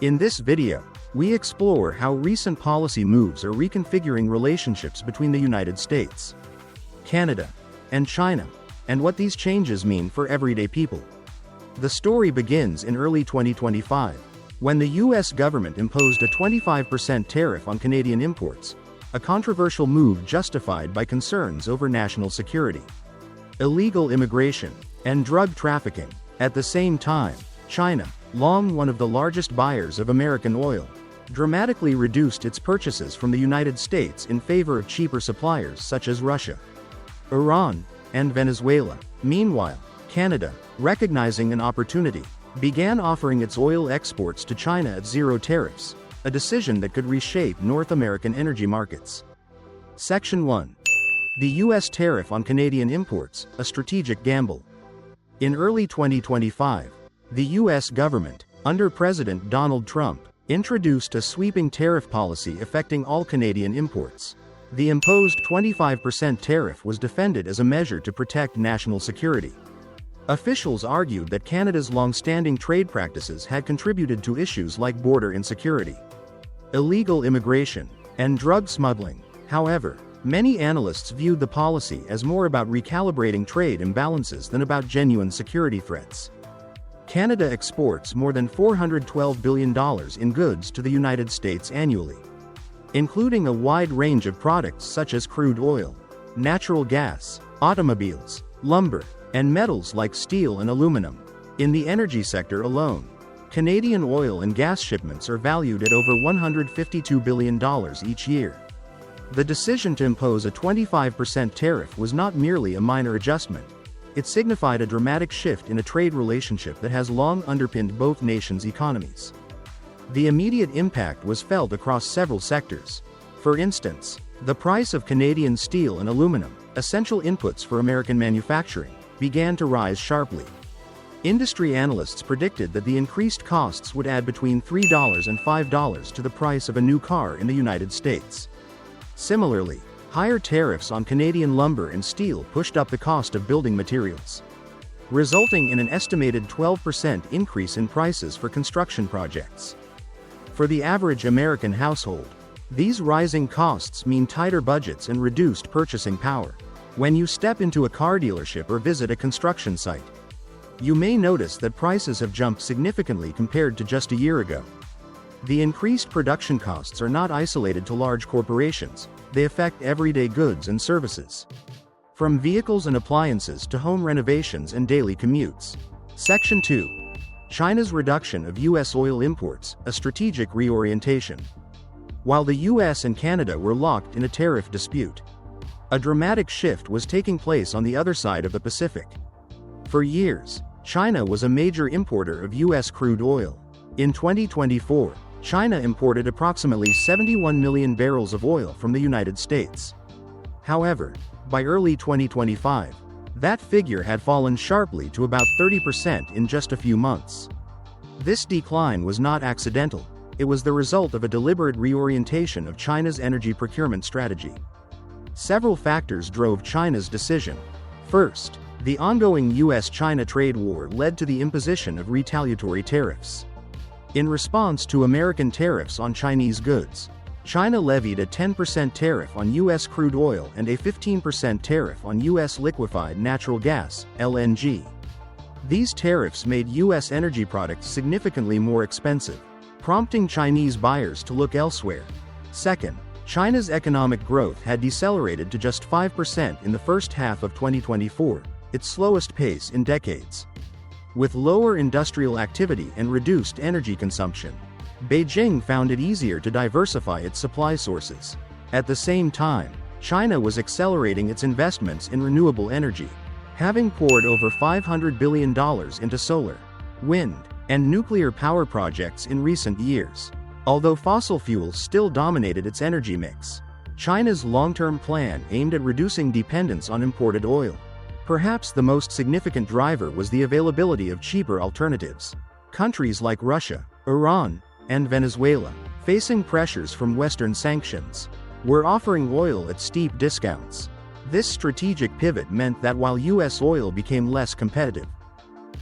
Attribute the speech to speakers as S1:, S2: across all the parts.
S1: In this video, we explore how recent policy moves are reconfiguring relationships between the United States, Canada, and China, and what these changes mean for everyday people. The story begins in early 2025, when the US government imposed a 25% tariff on Canadian imports, a controversial move justified by concerns over national security, illegal immigration, and drug trafficking. At the same time, China, long one of the largest buyers of American oil, dramatically reduced its purchases from the United States in favor of cheaper suppliers such as Russia, Iran, and Venezuela. Meanwhile, Canada, recognizing an opportunity, began offering its oil exports to China at zero tariffs, a decision that could reshape North American energy markets. Section 1. The U.S. tariff on Canadian imports, a strategic gamble. In early 2025, the U.S. government, under President Donald Trump, introduced a sweeping tariff policy affecting all Canadian imports. The imposed 25% tariff was defended as a measure to protect national security. Officials argued that Canada's long-standing trade practices had contributed to issues like border insecurity, illegal immigration, and drug smuggling. However, many analysts viewed the policy as more about recalibrating trade imbalances than about genuine security threats. Canada exports more than $412 billion in goods to the United States annually, including a wide range of products such as crude oil, natural gas, automobiles, lumber, and metals like steel and aluminum. In the energy sector alone, Canadian oil and gas shipments are valued at over $152 billion each year. The decision to impose a 25% tariff was not merely a minor adjustment. It signified a dramatic shift in a trade relationship that has long underpinned both nations' economies. The immediate impact was felt across several sectors. For instance, the price of Canadian steel and aluminum, essential inputs for American manufacturing, began to rise sharply. Industry analysts predicted that the increased costs would add between $3 and $5 to the price of a new car in the United States. Similarly, higher tariffs on Canadian lumber and steel pushed up the cost of building materials, resulting in an estimated 12% increase in prices for construction projects. For the average American household, these rising costs mean tighter budgets and reduced purchasing power. When you step into a car dealership or visit a construction site, you may notice that prices have jumped significantly compared to just a year ago. The increased production costs are not isolated to large corporations, they affect everyday goods and services, from vehicles and appliances to home renovations and daily commutes. Section 2. China's reduction of U.S. oil imports, a strategic reorientation. While the U.S. and Canada were locked in a tariff dispute, a dramatic shift was taking place on the other side of the Pacific. For years, China was a major importer of U.S. crude oil. In 2024, China imported approximately 71 million barrels of oil from the United States. However, by early 2025, that figure had fallen sharply to about 30% in just a few months. This decline was not accidental, it was the result of a deliberate reorientation of China's energy procurement strategy. Several factors drove China's decision. First, the ongoing US-China trade war led to the imposition of retaliatory tariffs. In response to American tariffs on Chinese goods, China levied a 10% tariff on U.S. crude oil and a 15% tariff on U.S. liquefied natural gas, LNG. These tariffs made U.S. energy products significantly more expensive, prompting Chinese buyers to look elsewhere. Second, China's economic growth had decelerated to just 5% in the first half of 2024, its slowest pace in decades. With lower industrial activity and reduced energy consumption, Beijing found it easier to diversify its supply sources. At the same time, China was accelerating its investments in renewable energy, having poured over $500 billion into solar, wind, and nuclear power projects in recent years. Although fossil fuels still dominated its energy mix, China's long-term plan aimed at reducing dependence on imported oil. Perhaps the most significant driver was the availability of cheaper alternatives. Countries like Russia, Iran, and Venezuela, facing pressures from Western sanctions, were offering oil at steep discounts. This strategic pivot meant that while U.S. oil became less competitive,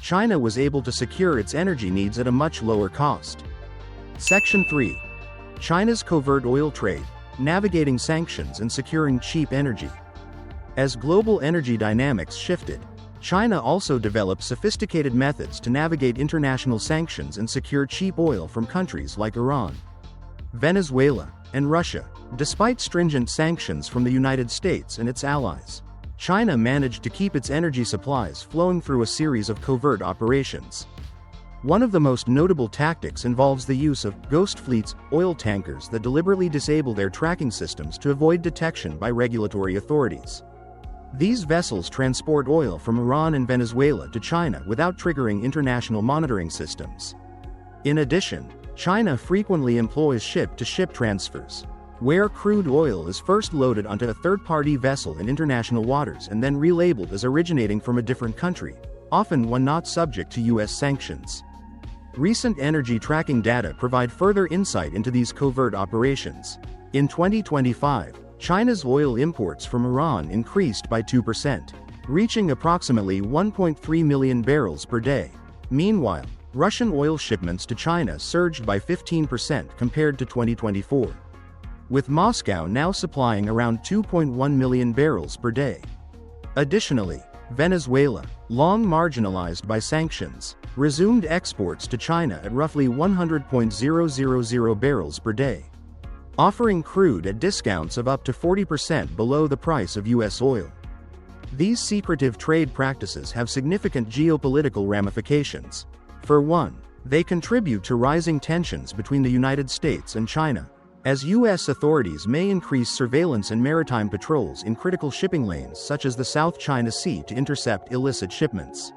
S1: China was able to secure its energy needs at a much lower cost. Section 3. China's covert oil trade, navigating sanctions and securing cheap energy. As global energy dynamics shifted, China also developed sophisticated methods to navigate international sanctions and secure cheap oil from countries like Iran, Venezuela, and Russia. Despite stringent sanctions from the United States and its allies, China managed to keep its energy supplies flowing through a series of covert operations. One of the most notable tactics involves the use of ghost fleets, oil tankers that deliberately disable their tracking systems to avoid detection by regulatory authorities. These vessels transport oil from Iran and Venezuela to China without triggering international monitoring systems. In addition, China frequently employs ship-to-ship transfers, where crude oil is first loaded onto a third-party vessel in international waters and then relabeled as originating from a different country, often one not subject to U.S. sanctions. Recent energy tracking data provide further insight into these covert operations. In 2025, China's oil imports from Iran increased by 2%, reaching approximately 1.3 million barrels per day. Meanwhile, Russian oil shipments to China surged by 15% compared to 2024, with Moscow now supplying around 2.1 million barrels per day. Additionally, Venezuela, long marginalized by sanctions, resumed exports to China at roughly 100.000 barrels per day, offering crude at discounts of up to 40% below the price of U.S. oil. These secretive trade practices have significant geopolitical ramifications. For one, they contribute to rising tensions between the United States and China, as U.S. authorities may increase surveillance and maritime patrols in critical shipping lanes such as the South China Sea to intercept illicit shipments.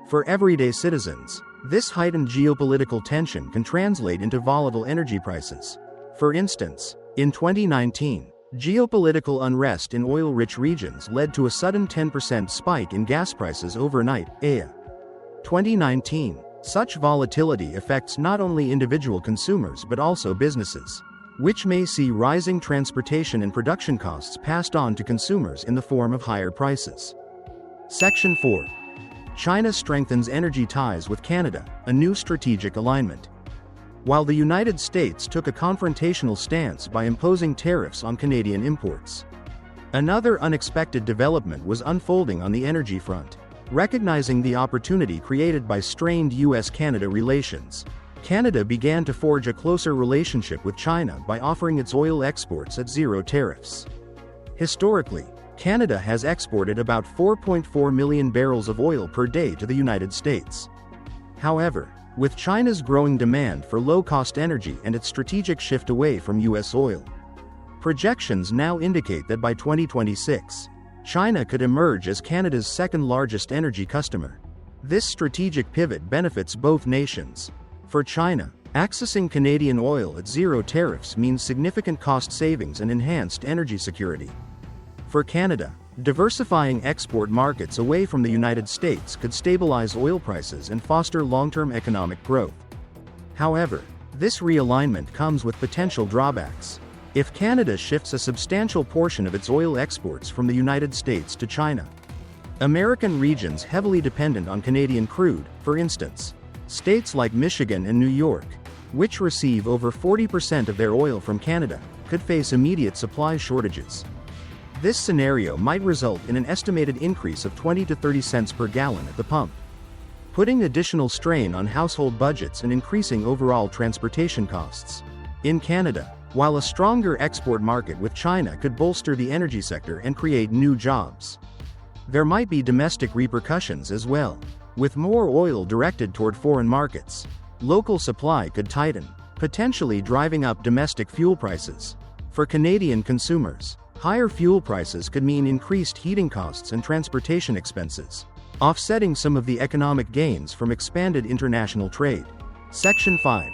S1: For everyday citizens, this heightened geopolitical tension can translate into volatile energy prices. For instance, in 2019, geopolitical unrest in oil-rich regions led to a sudden 10% spike in gas prices overnight. 2019. Such volatility affects not only individual consumers but also businesses, which may see rising transportation and production costs passed on to consumers in the form of higher prices. Section 4. China strengthens energy ties with Canada, a new strategic alignment. While the United States took a confrontational stance by imposing tariffs on Canadian imports, another unexpected development was unfolding on the energy front. Recognizing the opportunity created by strained US-Canada relations, Canada began to forge a closer relationship with China by offering its oil exports at zero tariffs. Historically, Canada has exported about 4.4 million barrels of oil per day to the United States. However, with China's growing demand for low-cost energy and its strategic shift away from U.S. oil, projections now indicate that by 2026, China could emerge as Canada's second-largest energy customer. This strategic pivot benefits both nations. For China, accessing Canadian oil at zero tariffs means significant cost savings and enhanced energy security. For Canada, diversifying export markets away from the United States could stabilize oil prices and foster long-term economic growth. However, this realignment comes with potential drawbacks. If Canada shifts a substantial portion of its oil exports from the United States to China, American regions heavily dependent on Canadian crude, for instance, states like Michigan and New York, which receive over 40% of their oil from Canada, could face immediate supply shortages. This scenario might result in an estimated increase of 20 to 30 cents per gallon at the pump, putting additional strain on household budgets and increasing overall transportation costs. In Canada, while a stronger export market with China could bolster the energy sector and create new jobs, there might be domestic repercussions as well. With more oil directed toward foreign markets, local supply could tighten, potentially driving up domestic fuel prices. For Canadian consumers, higher fuel prices could mean increased heating costs and transportation expenses, offsetting some of the economic gains from expanded international trade. Section 5.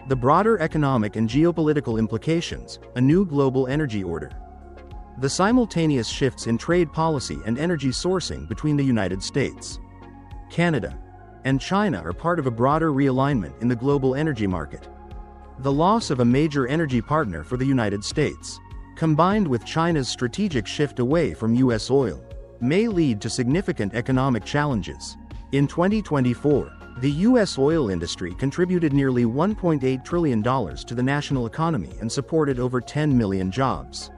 S1: The broader economic and geopolitical implications, a new global energy order. The simultaneous shifts in trade policy and energy sourcing between the United States, Canada, and China are part of a broader realignment in the global energy market. The loss of a major energy partner for the United States, combined with China's strategic shift away from U.S. oil, may lead to significant economic challenges. In 2024, The U.S. oil industry contributed nearly $1.8 trillion to the national economy and supported over 10 million jobs.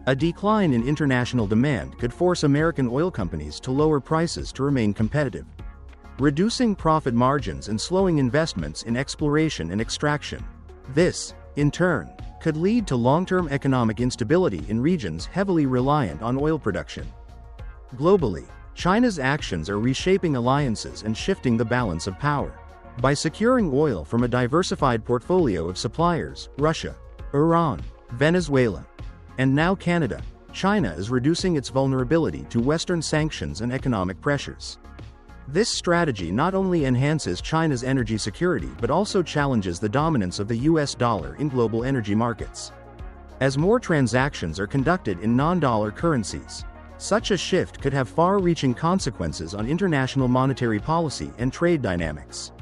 S1: A decline in international demand could force American oil companies to lower prices to remain competitive, reducing profit margins and slowing investments in exploration and extraction. This, in turn, could lead to long-term economic instability in regions heavily reliant on oil production. Globally, China's actions are reshaping alliances and shifting the balance of power. By securing oil from a diversified portfolio of suppliers, Russia, Iran, Venezuela, and now Canada, China is reducing its vulnerability to Western sanctions and economic pressures. This strategy not only enhances China's energy security but also challenges the dominance of the US dollar in global energy markets. As more transactions are conducted in non-dollar currencies, such a shift could have far-reaching consequences on international monetary policy and trade dynamics.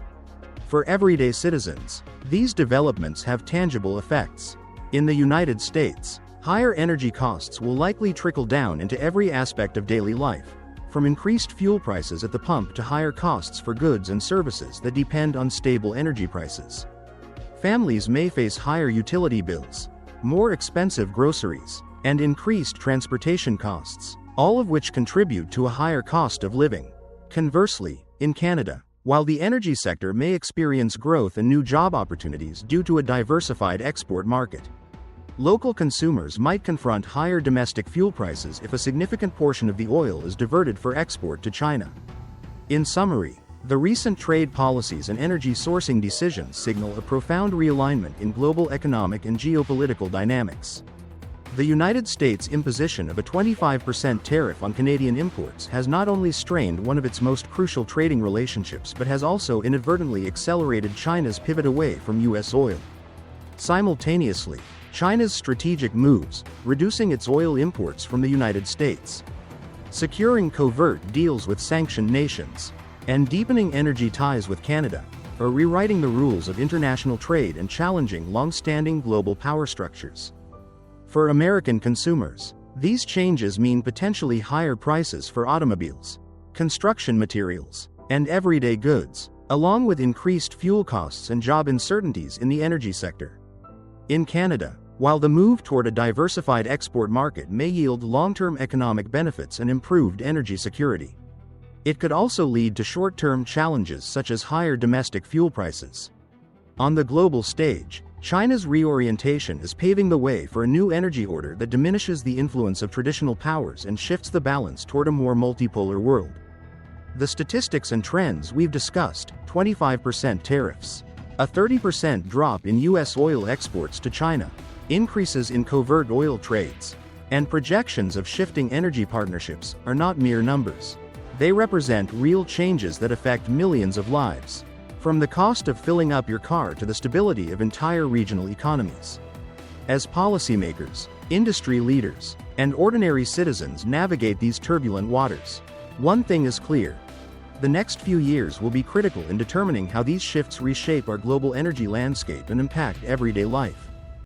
S1: For everyday citizens, these developments have tangible effects. In the United States, higher energy costs will likely trickle down into every aspect of daily life, from increased fuel prices at the pump to higher costs for goods and services that depend on stable energy prices. Families may face higher utility bills, more expensive groceries, and increased transportation costs, all of which contribute to a higher cost of living. Conversely, in Canada, while the energy sector may experience growth and new job opportunities due to a diversified export market, local consumers might confront higher domestic fuel prices if a significant portion of the oil is diverted for export to China. In summary, the recent trade policies and energy sourcing decisions signal a profound realignment in global economic and geopolitical dynamics. The United States' imposition of a 25% tariff on Canadian imports has not only strained one of its most crucial trading relationships but has also inadvertently accelerated China's pivot away from U.S. oil. Simultaneously, China's strategic moves, reducing its oil imports from the United States, securing covert deals with sanctioned nations, and deepening energy ties with Canada, are rewriting the rules of international trade and challenging long-standing global power structures. For American consumers, these changes mean potentially higher prices for automobiles, construction materials, and everyday goods, along with increased fuel costs and job uncertainties in the energy sector. In Canada, while the move toward a diversified export market may yield long-term economic benefits and improved energy security, it could also lead to short-term challenges such as higher domestic fuel prices. On the global stage, China's reorientation is paving the way for a new energy order that diminishes the influence of traditional powers and shifts the balance toward a more multipolar world. The statistics and trends we've discussed, 25% tariffs, a 30% drop in U.S. oil exports to China, increases in covert oil trades, and projections of shifting energy partnerships, are not mere numbers. They represent real changes that affect millions of lives. From the cost of filling up your car to the stability of entire regional economies. As policymakers, industry leaders, and ordinary citizens navigate these turbulent waters, one thing is clear: the next few years will be critical in determining how these shifts reshape our global energy landscape and impact everyday life.